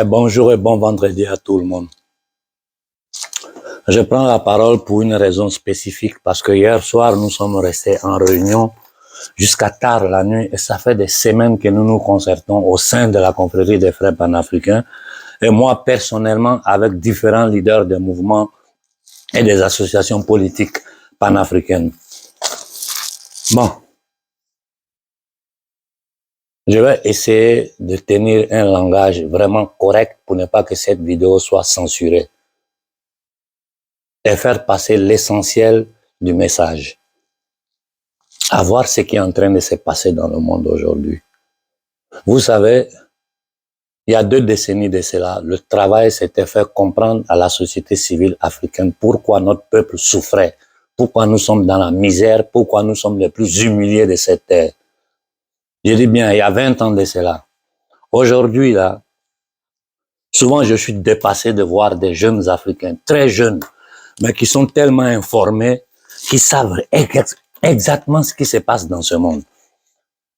Bonjour et bon vendredi à tout le monde. Je prends la parole pour une raison spécifique parce que hier soir, nous sommes restés en réunion jusqu'à tard la nuit et ça fait des semaines que nous nous concertons au sein de la confrérie des frères panafricains et moi personnellement avec différents leaders des mouvements et des associations politiques panafricaines. Bon. Je vais essayer de tenir un langage vraiment correct pour ne pas que cette vidéo soit censurée et faire passer l'essentiel du message. À voir ce qui est en train de se passer dans le monde aujourd'hui. Vous savez, il y a 2 décennies de cela, le travail s'était fait comprendre à la société civile africaine pourquoi notre peuple souffrait, pourquoi nous sommes dans la misère, pourquoi nous sommes les plus humiliés de cette terre. Je dis bien, il y a 20 ans de cela. Aujourd'hui, là, souvent je suis dépassé de voir des jeunes Africains, très jeunes, mais qui sont tellement informés, qui savent exactement ce qui se passe dans ce monde.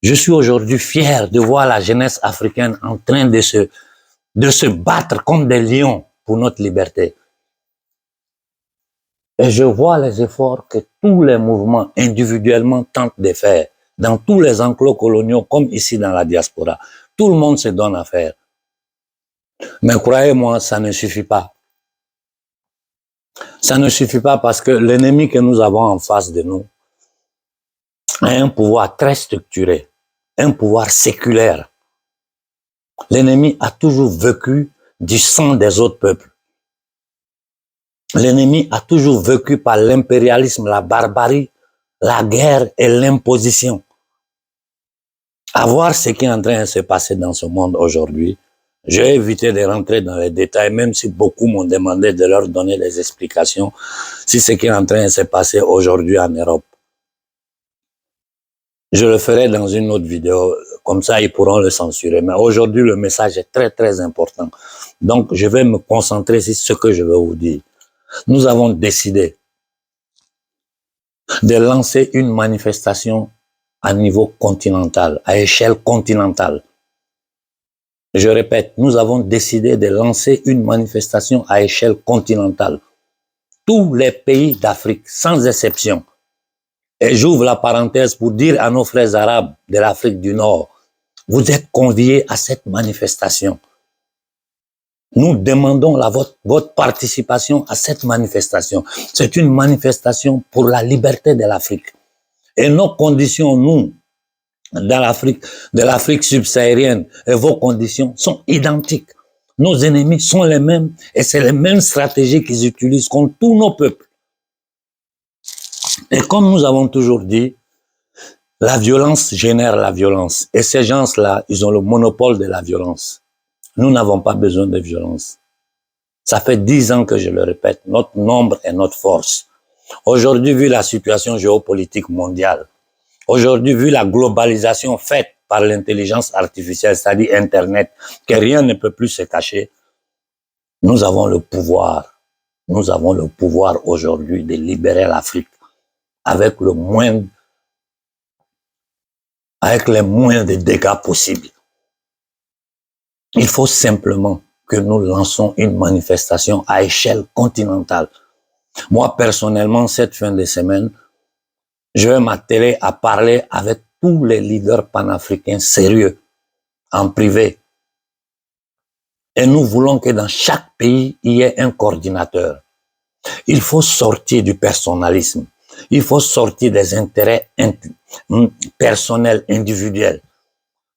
Je suis aujourd'hui fier de voir la jeunesse africaine en train de se battre comme des lions pour notre liberté. Et je vois les efforts que tous les mouvements individuellement tentent de faire dans tous les enclos coloniaux comme ici dans la diaspora. Tout le monde se donne à faire. Mais croyez-moi, ça ne suffit pas. Ça ne suffit pas parce que l'ennemi que nous avons en face de nous a un pouvoir très structuré, un pouvoir séculaire. L'ennemi a toujours vécu du sang des autres peuples. L'ennemi a toujours vécu par l'impérialisme, la barbarie, la guerre et l'imposition. À voir ce qui est en train de se passer dans ce monde aujourd'hui, j'ai évité de rentrer dans les détails, même si beaucoup m'ont demandé de leur donner des explications sur ce qui est en train de se passer aujourd'hui en Europe. Je le ferai dans une autre vidéo, comme ça ils pourront le censurer. Mais aujourd'hui, le message est très très important. Donc, je vais me concentrer sur ce que je vais vous dire. Nous avons décidé de lancer une manifestation à niveau continental, à échelle continentale. Je répète, nous avons décidé de lancer une manifestation à échelle continentale. Tous les pays d'Afrique, sans exception. Et j'ouvre la parenthèse pour dire à nos frères arabes de l'Afrique du Nord, vous êtes conviés à cette manifestation. Nous demandons votre participation à cette manifestation. C'est une manifestation pour la liberté de l'Afrique. Et nos conditions, nous, dans l'Afrique, de l'Afrique subsaharienne, et vos conditions sont identiques. Nos ennemis sont les mêmes et c'est les mêmes stratégies qu'ils utilisent contre tous nos peuples. Et comme nous avons toujours dit, la violence génère la violence. Et ces gens-là, ils ont le monopole de la violence. Nous n'avons pas besoin de violence. Ça fait 10 ans que je le répète, notre nombre est notre force. Aujourd'hui, vu la situation géopolitique mondiale, aujourd'hui, vu la globalisation faite par l'intelligence artificielle, c'est-à-dire Internet, que rien ne peut plus se cacher, nous avons le pouvoir. Nous avons le pouvoir aujourd'hui de libérer l'Afrique avec les moindres de dégâts possibles. Il faut simplement que nous lançons une manifestation à échelle continentale. Moi, personnellement, cette fin de semaine, je vais m'atteler à parler avec tous les leaders panafricains sérieux, en privé. Et nous voulons que dans chaque pays, il y ait un coordinateur. Il faut sortir du personnalisme. Il faut sortir des intérêts personnels, individuels.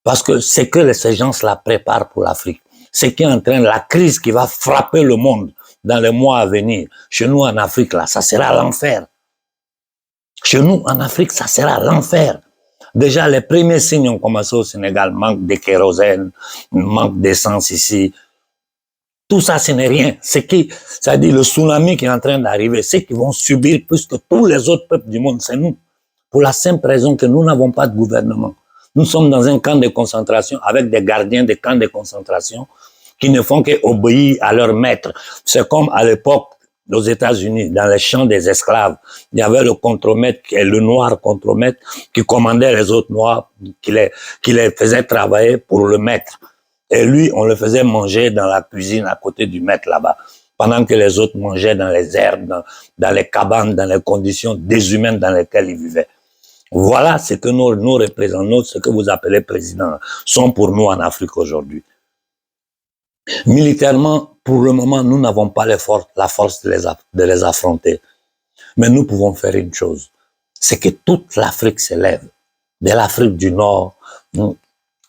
Parce que c'est que ces gens-là préparent pour l'Afrique. Ce qui entraîne la crise qui va frapper le monde dans les mois à venir. Chez nous en Afrique, là, ça sera l'enfer. Chez nous en Afrique, ça sera l'enfer. Déjà, les premiers signes ont commencé au Sénégal. Manque de kérosène, manque d'essence ici. Tout ça, ce n'est rien. C'est-à-dire le tsunami qui est en train d'arriver, ceux qui vont subir plus que tous les autres peuples du monde, c'est nous. Pour la simple raison que nous n'avons pas de gouvernement. Nous sommes dans un camp de concentration avec des gardiens de camps de concentration qui ne font qu'obéir à leur maître. C'est comme à l'époque aux États-Unis, dans les champs des esclaves. Il y avait le contremaître, le noir contremaître, qui commandait les autres noirs, qui les faisait travailler pour le maître. Et lui, on le faisait manger dans la cuisine à côté du maître là-bas, pendant que les autres mangeaient dans les herbes, dans les cabanes, dans les conditions déshumaines dans lesquelles ils vivaient. Voilà ce que nos représentants, ce que vous appelez présidents, sont pour nous en Afrique aujourd'hui. Militairement, pour le moment, nous n'avons pas la force de les affronter. Mais nous pouvons faire une chose, c'est que toute l'Afrique s'élève, de l'Afrique du Nord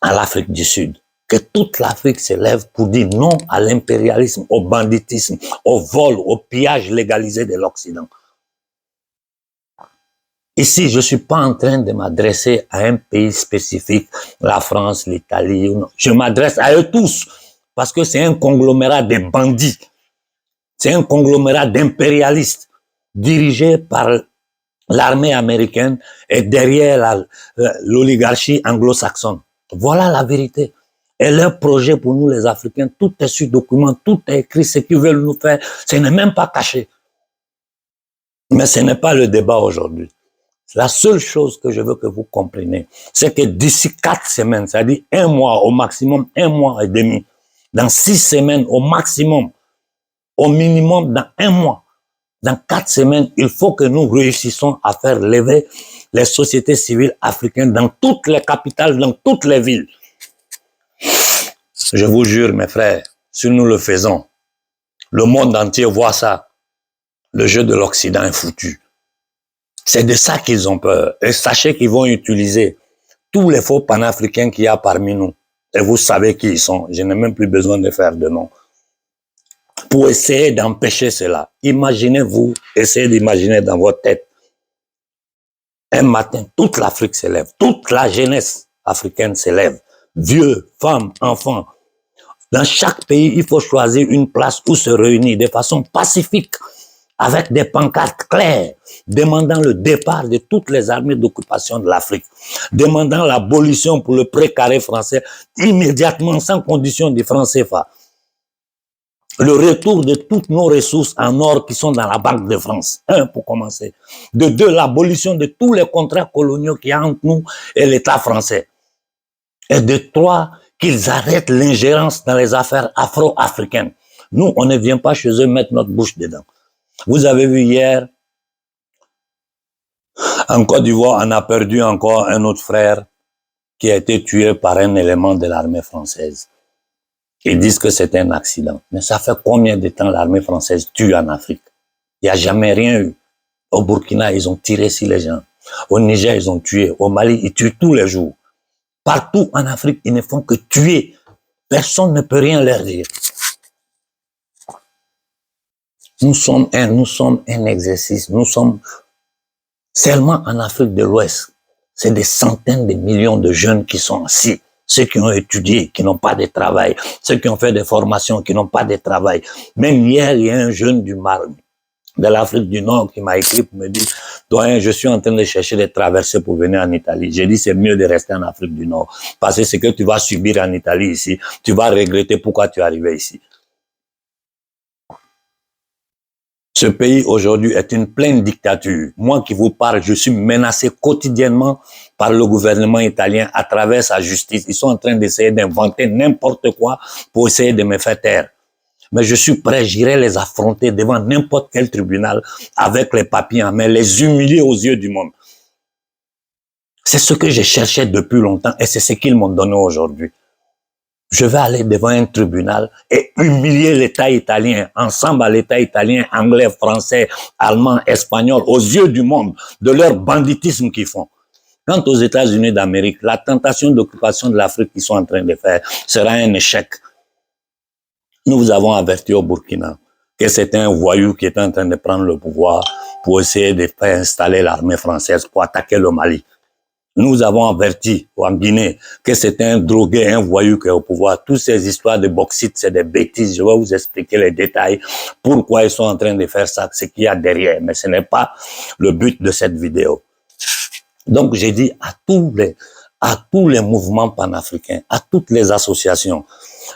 à l'Afrique du Sud, que toute l'Afrique s'élève pour dire non à l'impérialisme, au banditisme, au vol, au pillage légalisé de l'Occident. Ici, je ne suis pas en train de m'adresser à un pays spécifique, la France, l'Italie. Je m'adresse à eux tous, parce que c'est un conglomérat de bandits. C'est un conglomérat d'impérialistes dirigé par l'armée américaine et derrière l'oligarchie anglo-saxonne. Voilà la vérité. Et leur projet pour nous, les Africains, tout est sur document, tout est écrit, ce qu'ils veulent nous faire, ce n'est même pas caché. Mais ce n'est pas le débat aujourd'hui. La seule chose que je veux que vous compreniez, c'est que d'ici 4 semaines, c'est-à-dire 1 mois au maximum, 1 mois et demi, dans 6 semaines au maximum, au minimum dans 1 mois, dans 4 semaines, il faut que nous réussissons à faire lever les sociétés civiles africaines dans toutes les capitales, dans toutes les villes. Je vous jure, mes frères, si nous le faisons, le monde entier voit ça. Le jeu de l'Occident est foutu. C'est de ça qu'ils ont peur. Et sachez qu'ils vont utiliser tous les faux panafricains qu'il y a parmi nous. Et vous savez qui ils sont. Je n'ai même plus besoin de faire de nom. Pour essayer d'empêcher cela. Imaginez-vous, essayez d'imaginer dans votre tête. Un matin, toute l'Afrique s'élève. Toute la jeunesse africaine s'élève. Vieux, femmes, enfants. Dans chaque pays, il faut choisir une place où se réunir de façon pacifique, avec des pancartes claires, demandant le départ de toutes les armées d'occupation de l'Afrique, demandant l'abolition pour le précaré français immédiatement, sans condition du franc CFA. Le retour de toutes nos ressources en or qui sont dans la Banque de France, 1 pour commencer. De 2, l'abolition de tous les contrats coloniaux qu'il y a entre nous et l'État français. Et de 3, qu'ils arrêtent l'ingérence dans les affaires afro-africaines. Nous, on ne vient pas chez eux mettre notre bouche dedans. Vous avez vu hier, en Côte d'Ivoire, on a perdu encore un autre frère qui a été tué par un élément de l'armée française. Ils disent que c'est un accident. Mais ça fait combien de temps l'armée française tue en Afrique? Il n'y a jamais rien eu. Au Burkina, ils ont tiré sur les gens. Au Niger, ils ont tué. Au Mali, ils tuent tous les jours. Partout en Afrique, ils ne font que tuer. Personne ne peut rien leur dire. Nous sommes un exercice. Nous sommes seulement en Afrique de l'Ouest. C'est des centaines de millions de jeunes qui sont assis. Ceux qui ont étudié, qui n'ont pas de travail. Ceux qui ont fait des formations, qui n'ont pas de travail. Même hier, il y a un jeune de l'Afrique du Nord qui m'a écrit pour me dire, doyen, je suis en train de chercher des traversées pour venir en Italie. J'ai dit, c'est mieux de rester en Afrique du Nord. Parce que ce que tu vas subir en Italie ici, tu vas regretter pourquoi tu es arrivé ici. Ce pays aujourd'hui est une pleine dictature. Moi qui vous parle, je suis menacé quotidiennement par le gouvernement italien à travers sa justice. Ils sont en train d'essayer d'inventer n'importe quoi pour essayer de me faire taire. Mais je suis prêt, j'irai les affronter devant n'importe quel tribunal avec les papiers en main, les humilier aux yeux du monde. C'est ce que j'ai cherché depuis longtemps et c'est ce qu'ils m'ont donné aujourd'hui. Je vais aller devant un tribunal et humilier l'État italien, ensemble à l'État italien, anglais, français, allemand, espagnol, aux yeux du monde, de leur banditisme qu'ils font. Quant aux États-Unis d'Amérique, la tentation d'occupation de l'Afrique qu'ils sont en train de faire sera un échec. Nous vous avons averti au Burkina que c'était un voyou qui était en train de prendre le pouvoir pour essayer de faire installer l'armée française pour attaquer le Mali. Nous avons averti en Guinée que c'était un drogué, un voyou qui est au pouvoir. Toutes ces histoires de bauxite, c'est des bêtises. Je vais vous expliquer les détails, pourquoi ils sont en train de faire ça, ce qu'il y a derrière. Mais ce n'est pas le but de cette vidéo. Donc, j'ai dit à tous les mouvements panafricains, à toutes les associations,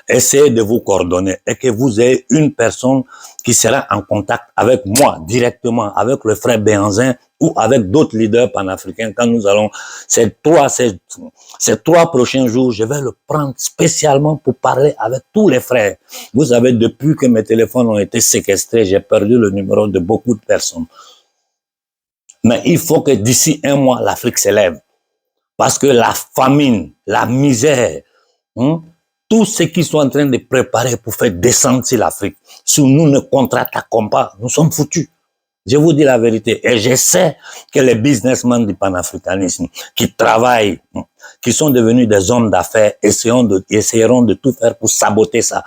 essayez de vous coordonner et que vous ayez une personne qui sera en contact avec moi directement, avec le frère Béhanzin ou avec d'autres leaders panafricains. Quand nous allons, ces trois prochains jours, je vais le prendre spécialement pour parler avec tous les frères. Vous savez, depuis que mes téléphones ont été séquestrés, j'ai perdu le numéro de beaucoup de personnes. Mais il faut que d'ici un mois, l'Afrique s'élève. Parce que la famine, la misère, tout ce qu'ils sont en train de préparer pour faire descendre l'Afrique, si nous ne contre-attaquons pas, nous sommes foutus. Je vous dis la vérité. Et je sais que les businessmen du panafricanisme qui travaillent, qui sont devenus des hommes d'affaires, essaieront de tout faire pour saboter ça.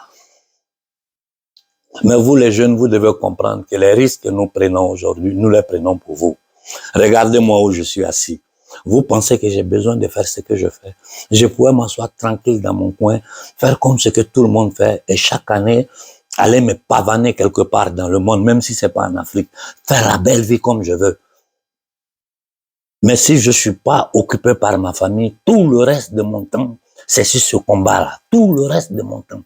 Mais vous, les jeunes, vous devez comprendre que les risques que nous prenons aujourd'hui, nous les prenons pour vous. Regardez-moi où je suis assis. Vous pensez que j'ai besoin de faire ce que je fais? Je pourrais m'asseoir tranquille dans mon coin, faire comme ce que tout le monde fait, et chaque année, aller me pavaner quelque part dans le monde, même si c'est pas en Afrique, faire la belle vie comme je veux. Mais si je suis pas occupé par ma famille, tout le reste de mon temps, c'est sur ce combat-là. Tout le reste de mon temps.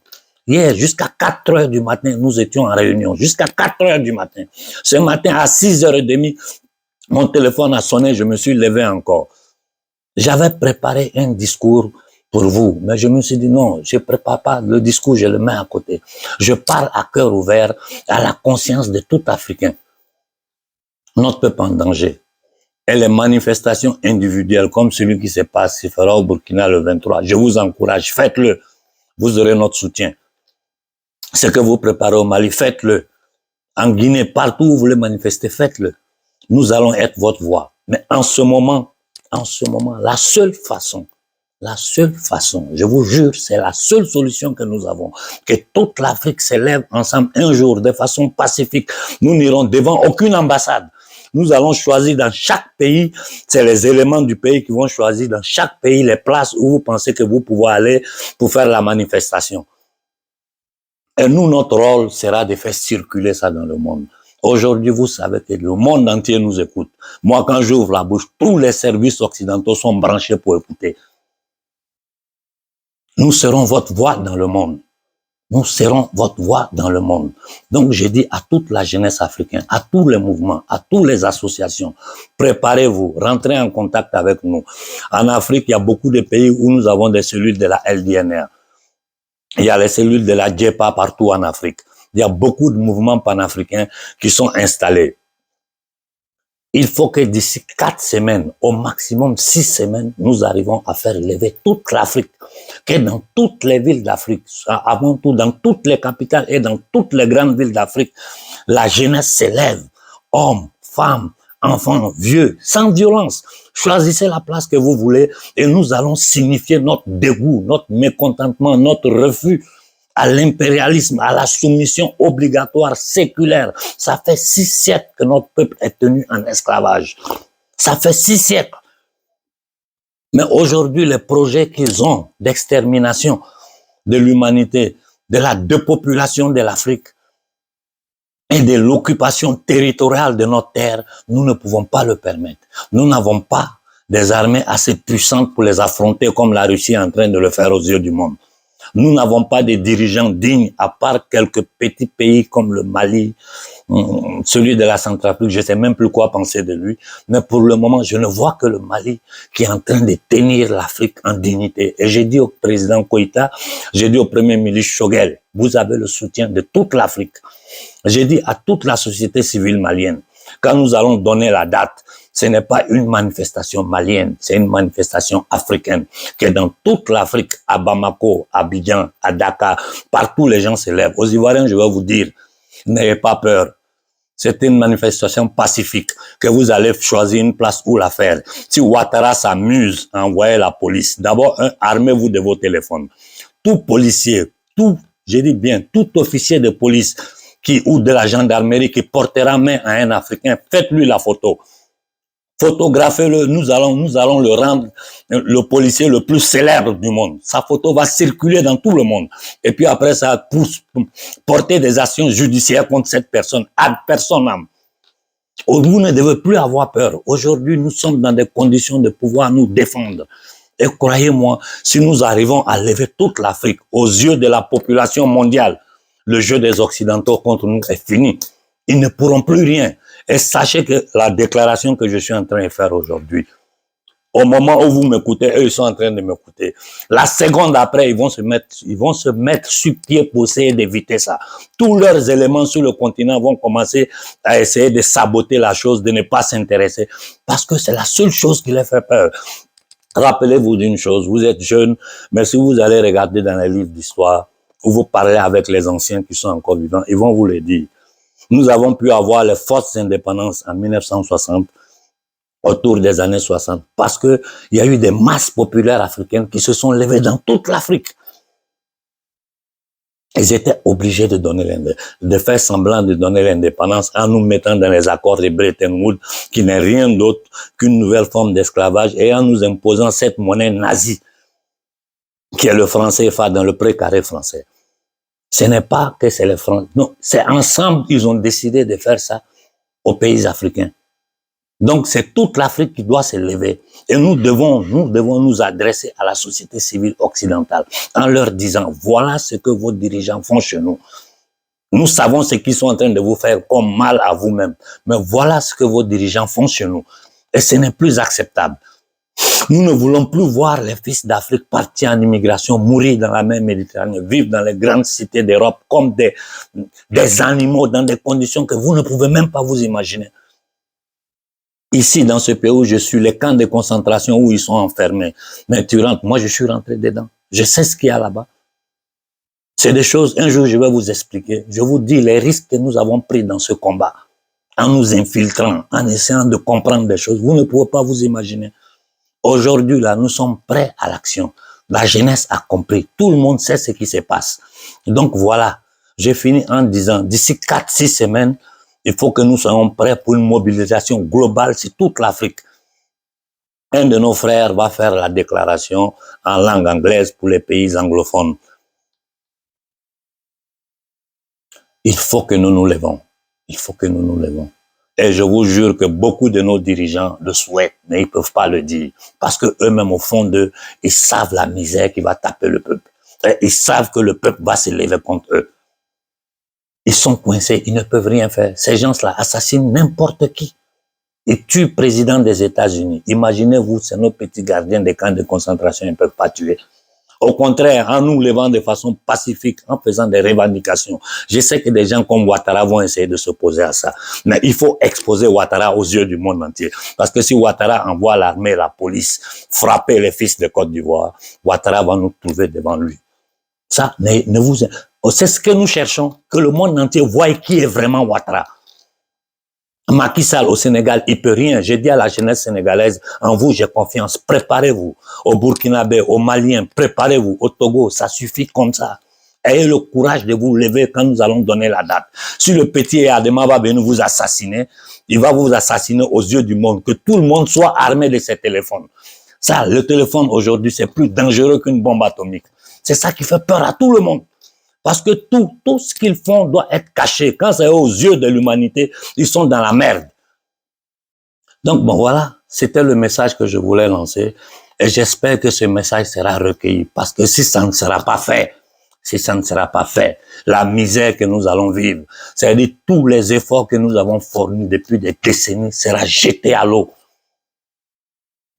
Hier, jusqu'à 4 heures du matin, nous étions en réunion. Jusqu'à 4 heures du matin. Ce matin, à 6h30, mon téléphone a sonné, je me suis levé encore. J'avais préparé un discours pour vous, mais je me suis dit non, je prépare pas le discours, je le mets à côté. Je parle à cœur ouvert à la conscience de tout Africain. Notre peuple en danger. Et les manifestations individuelles comme celui qui se passe, se fera au Burkina le 23, je vous encourage, faites-le. Vous aurez notre soutien. Ce que vous préparez au Mali, faites-le. En Guinée, partout où vous voulez manifester, faites-le. Nous allons être votre voix. Mais en ce moment, la seule façon, je vous jure, c'est la seule solution que nous avons, que toute l'Afrique s'élève ensemble un jour de façon pacifique. Nous n'irons devant aucune ambassade. Nous allons choisir dans chaque pays, c'est les éléments du pays qui vont choisir dans chaque pays les places où vous pensez que vous pouvez aller pour faire la manifestation. Et nous, notre rôle sera de faire circuler ça dans le monde. Aujourd'hui, vous savez que le monde entier nous écoute. Moi, quand j'ouvre la bouche, tous les services occidentaux sont branchés pour écouter. Nous serons votre voix dans le monde. Nous serons votre voix dans le monde. Donc, je dis à toute la jeunesse africaine, à tous les mouvements, à toutes les associations, préparez-vous, rentrez en contact avec nous. En Afrique, il y a beaucoup de pays où nous avons des cellules de la LDNR. Il y a les cellules de la JEPA partout en Afrique. Il y a beaucoup de mouvements panafricains qui sont installés. Il faut que d'ici 4 semaines, au maximum 6 semaines, nous arrivons à faire lever toute l'Afrique. Que dans toutes les villes d'Afrique, avant tout dans toutes les capitales et dans toutes les grandes villes d'Afrique, la jeunesse s'élève. Hommes, femmes, enfants, vieux, sans violence. Choisissez la place que vous voulez et nous allons signifier notre dégoût, notre mécontentement, notre refus à l'impérialisme, à la soumission obligatoire séculaire. Ça fait 6 siècles que notre peuple est tenu en esclavage. Ça fait 6 siècles. Mais aujourd'hui, les projets qu'ils ont d'extermination de l'humanité, de la dépopulation de l'Afrique et de l'occupation territoriale de notre terre, nous ne pouvons pas le permettre. Nous n'avons pas des armées assez puissantes pour les affronter comme la Russie est en train de le faire aux yeux du monde. Nous n'avons pas de dirigeants dignes, à part quelques petits pays comme le Mali, celui de la Centrafrique, je ne sais même plus quoi penser de lui. Mais pour le moment, je ne vois que le Mali qui est en train de tenir l'Afrique en dignité. Et j'ai dit au président Koïta, j'ai dit au premier ministre Choguel, vous avez le soutien de toute l'Afrique. J'ai dit à toute la société civile malienne, quand nous allons donner la date, ce n'est pas une manifestation malienne, c'est une manifestation africaine, qui est dans toute l'Afrique, à Bamako, à Abidjan, à Dakar, partout les gens se lèvent. Aux Ivoiriens, je vais vous dire, n'ayez pas peur. C'est une manifestation pacifique, que vous allez choisir une place où la faire. Si Ouattara s'amuse à envoyer la police, d'abord, armez-vous de vos téléphones. Tout policier, je dis bien, tout officier de police ou de la gendarmerie qui portera main à un Africain, faites-lui la photo. Photographez-le, nous allons le rendre le policier le plus célèbre du monde. Sa photo va circuler dans tout le monde. Et puis après ça, pour porter des actions judiciaires contre cette personne, ad personam. Vous ne devez plus avoir peur. Aujourd'hui, nous sommes dans des conditions de pouvoir nous défendre. Et croyez-moi, si nous arrivons à lever toute l'Afrique aux yeux de la population mondiale, le jeu des Occidentaux contre nous est fini. Ils ne pourront plus rien. Et sachez que la déclaration que je suis en train de faire aujourd'hui, au moment où vous m'écoutez, eux, ils sont en train de m'écouter. La seconde après, ils vont se mettre sur pied pour essayer d'éviter ça. Tous leurs éléments sur le continent vont commencer à essayer de saboter la chose, de ne pas s'intéresser. Parce que c'est la seule chose qui les fait peur. Rappelez-vous d'une chose, vous êtes jeune, mais si vous allez regarder dans les livres d'histoire, ou vous parlez avec les anciens qui sont encore vivants, ils vont vous le dire. Nous avons pu avoir les forces d'indépendance en 1960, autour des années 60, parce que il y a eu des masses populaires africaines qui se sont levées dans toute l'Afrique. Ils étaient obligés de faire semblant de donner l'indépendance en nous mettant dans les accords de Bretton Woods, qui n'est rien d'autre qu'une nouvelle forme d'esclavage, et en nous imposant cette monnaie nazie, qui est le franc CFA dans le précaré français. Ce n'est pas que c'est les Français, non, c'est ensemble qu'ils ont décidé de faire ça aux pays africains. Donc, c'est toute l'Afrique qui doit se lever. Et nous devons nous adresser à la société civile occidentale en leur disant, voilà ce que vos dirigeants font chez nous. Nous savons ce qu'ils sont en train de vous faire comme mal à vous-même. Mais voilà ce que vos dirigeants font chez nous. Et ce n'est plus acceptable. Nous ne voulons plus voir les fils d'Afrique partir en immigration, mourir dans la mer Méditerranée, vivre dans les grandes cités d'Europe comme des animaux dans des conditions que vous ne pouvez même pas vous imaginer. Ici, dans ce pays où je suis, les camps de concentration où ils sont enfermés. Mais tu rentres, moi je suis rentré dedans. Je sais ce qu'il y a là-bas. C'est des choses, un jour je vais vous expliquer. Je vous dis les risques que nous avons pris dans ce combat. En nous infiltrant, en essayant de comprendre des choses. Vous ne pouvez pas vous imaginer. Aujourd'hui, là, nous sommes prêts à l'action. La jeunesse a compris. Tout le monde sait ce qui se passe. Donc voilà, j'ai fini en disant, d'ici 4-6 semaines, il faut que nous soyons prêts pour une mobilisation globale sur toute l'Afrique. Un de nos frères va faire la déclaration en langue anglaise pour les pays anglophones. Il faut que nous nous levons. Il faut que nous nous levons. Et je vous jure que beaucoup de nos dirigeants le souhaitent, mais ils ne peuvent pas le dire. Parce que eux-mêmes, au fond d'eux, ils savent la misère qui va taper le peuple. Et ils savent que le peuple va se lever contre eux. Ils sont coincés, ils ne peuvent rien faire. Ces gens-là assassinent n'importe qui. Ils tuent le président des États-Unis. Imaginez-vous, c'est nos petits gardiens des camps de concentration, ils ne peuvent pas tuer. Au contraire, en nous levant de façon pacifique, en faisant des revendications. Je sais que des gens comme Ouattara vont essayer de s'opposer à ça. Mais il faut exposer Ouattara aux yeux du monde entier. Parce que si Ouattara envoie l'armée et la police frapper les fils de Côte d'Ivoire, Ouattara va nous trouver devant lui. Ça, ne vous... C'est ce que nous cherchons, que le monde entier voie qui est vraiment Ouattara. Macky Sall au Sénégal, il peut rien. J'ai dit à la jeunesse sénégalaise, en vous j'ai confiance, préparez-vous. Au Burkinabé, aux Maliens, préparez-vous. Au Togo, ça suffit comme ça. Ayez le courage de vous lever quand nous allons donner la date. Si le petit Adema va venir vous assassiner, il va vous assassiner aux yeux du monde. Que tout le monde soit armé de ses téléphones. Ça, le téléphone aujourd'hui, c'est plus dangereux qu'une bombe atomique. C'est ça qui fait peur à tout le monde. Parce que tout ce qu'ils font doit être caché. Quand c'est aux yeux de l'humanité, ils sont dans la merde. Donc bon, voilà, c'était le message que je voulais lancer. Et j'espère que ce message sera recueilli. Parce que si ça ne sera pas fait, la misère que nous allons vivre, c'est-à-dire tous les efforts que nous avons fournis depuis des décennies, sera jeté à l'eau.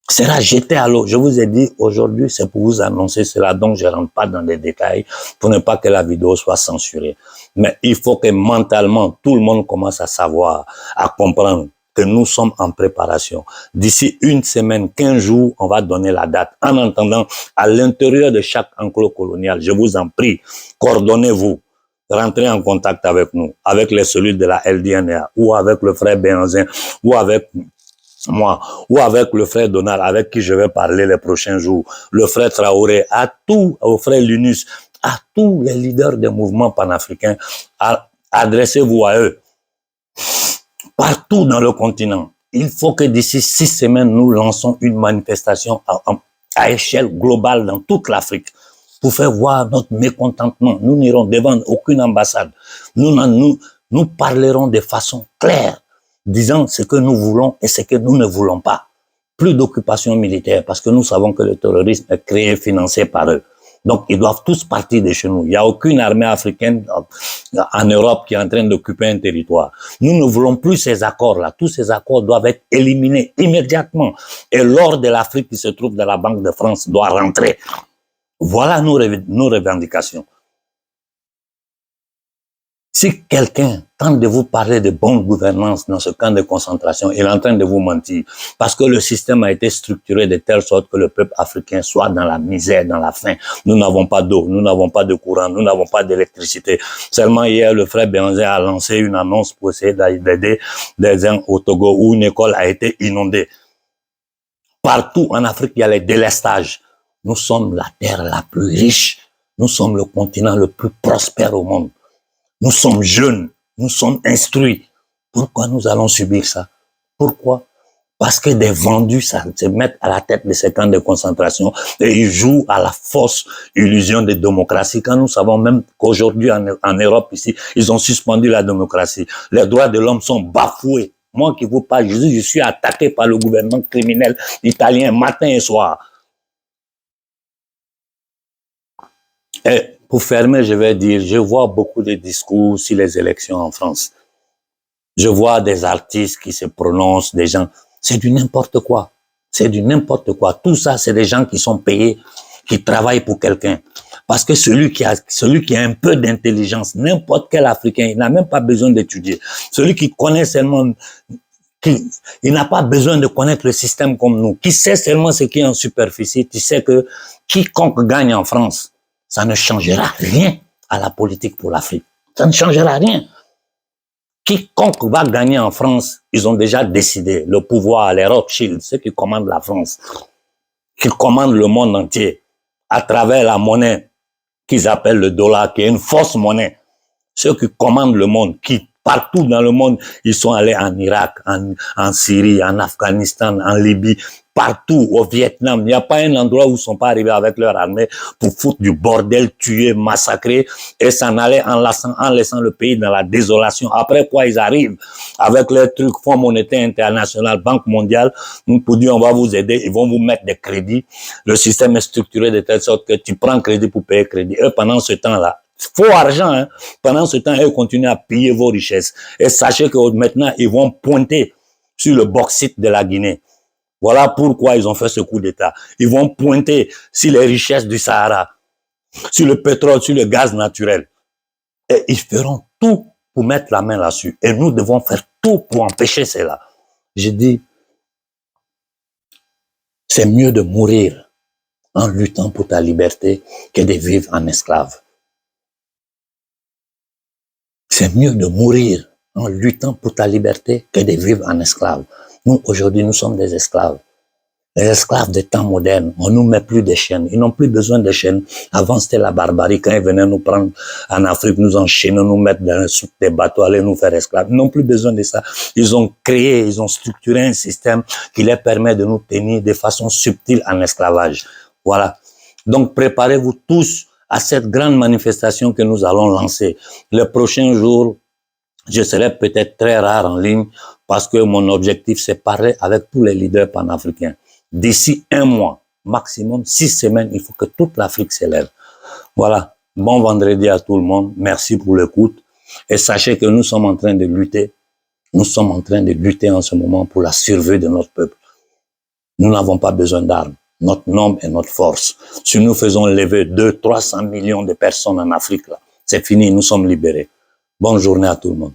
Sera jeté à l'eau. Je vous ai dit, aujourd'hui, c'est pour vous annoncer cela, donc je ne rentre pas dans les détails pour ne pas que la vidéo soit censurée. Mais il faut que mentalement, tout le monde commence à savoir, à comprendre que nous sommes en préparation. D'ici une semaine, 15 jours, on va donner la date. En attendant, à l'intérieur de chaque enclos colonial, je vous en prie, coordonnez-vous. Rentrez en contact avec nous, avec les cellules de la LDNA, ou avec le frère Béanzin, ou avec moi, ou avec le frère Donald, avec qui je vais parler les prochains jours, le frère Traoré, au frère Linus, à tous les leaders des mouvements panafricains, adressez-vous à eux. Partout dans le continent. Il faut que d'ici 6 semaines, nous lançons une manifestation à échelle globale dans toute l'Afrique pour faire voir notre mécontentement. Nous n'irons devant aucune ambassade. Nous parlerons de façon claire, disant ce que nous voulons et ce que nous ne voulons pas. plus d'occupation militaire parce que nous savons que le terrorisme est créé, financé par eux. Donc, ils doivent tous partir de chez nous. Il n'y a aucune armée africaine en Europe qui est en train d'occuper un territoire. Nous ne voulons plus ces accords-là. Tous ces accords doivent être éliminés immédiatement. Et l'or de l'Afrique qui se trouve dans la Banque de France doit rentrer. Voilà nos revendications. Si quelqu'un tente de vous parler de bonne gouvernance dans ce camp de concentration, il est en train de vous mentir. Parce que le système a été structuré de telle sorte que le peuple africain soit dans la misère, dans la faim. Nous n'avons pas d'eau, nous n'avons pas de courant, nous n'avons pas d'électricité. Seulement hier, le frère Béhanzé a lancé une annonce pour essayer d'aider des gens au Togo où une école a été inondée. Partout en Afrique, il y a les délestages. Nous sommes la terre la plus riche. Nous sommes le continent le plus prospère au monde. Nous sommes jeunes, nous sommes instruits. Pourquoi nous allons subir ça? Pourquoi? Parce que des vendus se mettent à la tête de ces camps de concentration et ils jouent à la fausse illusion de démocratie. Quand nous savons même qu'aujourd'hui en Europe ici, ils ont suspendu la démocratie. Les droits de l'homme sont bafoués. Moi qui vous parle, je suis attaqué par le gouvernement criminel italien matin et soir. Et pour fermer, je vais dire, je vois beaucoup de discours sur les élections en France. Je vois des artistes qui se prononcent, des gens. C'est du n'importe quoi. C'est du n'importe quoi. Tout ça, c'est des gens qui sont payés, qui travaillent pour quelqu'un. Parce que celui qui a un peu d'intelligence, n'importe quel Africain, il n'a même pas besoin d'étudier. Celui qui connaît seulement, il n'a pas besoin de connaître le système comme nous. Qui sait seulement ce qui est en superficie, tu sais que quiconque gagne en France, ça ne changera rien à la politique pour l'Afrique. Ça ne changera rien. Quiconque va gagner en France, ils ont déjà décidé. Le pouvoir, les Rothschild, ceux qui commandent la France, qui commandent le monde entier, à travers la monnaie qu'ils appellent le dollar, qui est une fausse monnaie. Ceux qui commandent le monde, qui partout dans le monde, ils sont allés en Irak, en Syrie, en Afghanistan, en Libye, partout au Vietnam. Il n'y a pas un endroit où ils ne sont pas arrivés avec leur armée pour foutre du bordel, tuer, massacrer et s'en aller en laissant le pays dans la désolation. Après quoi, ils arrivent avec leurs trucs, Fonds monétaire international, Banque mondiale, nous pour dire on va vous aider, ils vont vous mettre des crédits. Le système est structuré de telle sorte que tu prends crédit pour payer crédit. Et pendant ce temps-là, faux argent, hein. Pendant ce temps, ils continuent à piller vos richesses. Et sachez que maintenant, ils vont pointer sur le bauxite de la Guinée. Voilà pourquoi ils ont fait ce coup d'État. Ils vont pointer sur les richesses du Sahara, sur le pétrole, sur le gaz naturel. Et ils feront tout pour mettre la main là-dessus. Et nous devons faire tout pour empêcher cela. Je dis, c'est mieux de mourir en luttant pour ta liberté que de vivre en esclave. C'est mieux de mourir en luttant pour ta liberté que de vivre en esclave. Nous, aujourd'hui, nous sommes des esclaves. Les esclaves des temps modernes, on nous met plus de chaînes. Ils n'ont plus besoin de chaînes. Avant, c'était la barbarie. Quand ils venaient nous prendre en Afrique, nous enchaîner, nous mettre sous des bateaux, aller nous faire esclaves. Ils n'ont plus besoin de ça. Ils ont créé, ils ont structuré un système qui leur permet de nous tenir de façon subtile en esclavage. Voilà. Donc, préparez-vous tous à cette grande manifestation que nous allons lancer. Les prochains jours, je serai peut-être très rare en ligne parce que mon objectif, c'est parler avec tous les leaders panafricains. D'ici un mois, maximum 6 semaines, il faut que toute l'Afrique s'élève. Voilà. Bon vendredi à tout le monde. Merci pour l'écoute. Et sachez que nous sommes en train de lutter. Nous sommes en train de lutter en ce moment pour la survie de notre peuple. Nous n'avons pas besoin d'armes. Notre nombre et notre force. Si nous faisons lever 200-300 millions de personnes en Afrique, là, c'est fini, nous sommes libérés. Bonne journée à tout le monde.